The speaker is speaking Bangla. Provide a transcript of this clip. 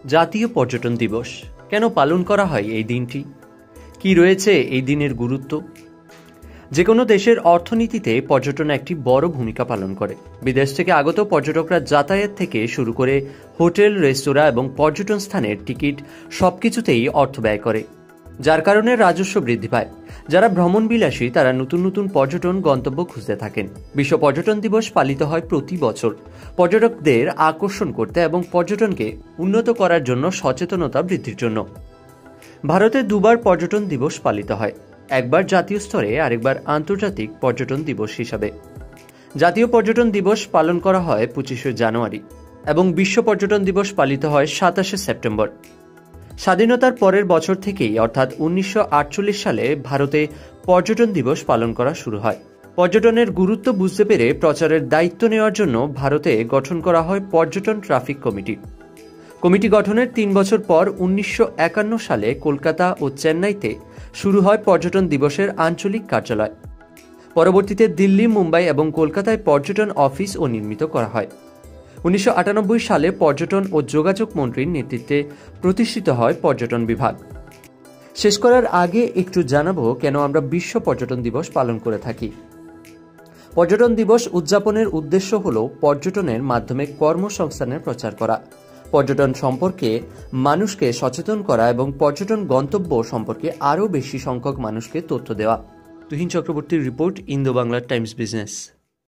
জাতীয় পর্যটন দিবস কেন পালন করা হয় এই দিনটি? কি রয়েছে এই দিনের গুরুত্ব? যে কোনো দেশের অর্থনীতিতে পর্যটন একটি বড় ভূমিকা পালন করে। বিদেশ থেকে আগত পর্যটকরা যাতায়াত থেকে শুরু করে হোটেল, রেস্তোরাঁ এবং পর্যটন স্থানের টিকিট সবকিছুতেই অর্থ ব্যয় করে, যার কারণে রাজস্ব বৃদ্ধি পায়। যারা ভ্রমণবিলাসী তারা নতুন নতুন পর্যটন গন্তব্য খুঁজতে থাকেন। বিশ্ব পর্যটন দিবস পালিত হয় প্রতি বছর পর্যটকদের আকর্ষণ করতে এবং পর্যটনকে উন্নত করার জন্য সচেতনতা বৃদ্ধির জন্য। ভারতে দুবার পর্যটন দিবস পালিত হয়, একবার জাতীয় স্তরে আরেকবার আন্তর্জাতিক পর্যটন দিবস হিসাবে। জাতীয় পর্যটন দিবস পালন করা হয় 25শে জানুয়ারি এবং বিশ্ব পর্যটন দিবস পালিত হয় 27শে সেপ্টেম্বর। স্বাধীনতার পরের বছর থেকেই অর্থাৎ 1948 সালে ভারতে পর্যটন দিবস পালন করা শুরু হয়। পর্যটনের গুরুত্ব বুঝতে পেরে প্রচারের দায়িত্ব নেওয়ার জন্য ভারতে গঠন করা হয় পর্যটন ট্রাফিক কমিটি। কমিটি গঠনের 3 বছর পর 1951 সালে কলকাতা ও চেন্নাইতে শুরু হয় পর্যটন দিবসের আঞ্চলিক কার্যালয়। পরবর্তীতে দিল্লি, মুম্বাই এবং কলকাতায় পর্যটন অফিসও নির্মিত করা হয়। 1998 সালে পর্যটন ও যোগাযোগ মন্ত্রীর নেতৃত্বে প্রতিষ্ঠিত হয় পর্যটন বিভাগ। শেষ করার আগে একটু জানাবো কেন আমরা বিশ্ব পর্যটন দিবস পালন করে থাকি। পর্যটন দিবস উদযাপনের উদ্দেশ্য হল পর্যটনের মাধ্যমে কর্মসংস্থানের প্রচার করা, পর্যটন সম্পর্কে মানুষকে সচেতন করা এবং পর্যটন গন্তব্য সম্পর্কে আরও বেশি সংখ্যক মানুষকে তথ্য দেওয়া। তুহিন চক্রবর্তীর report, Indo Bangla Times business.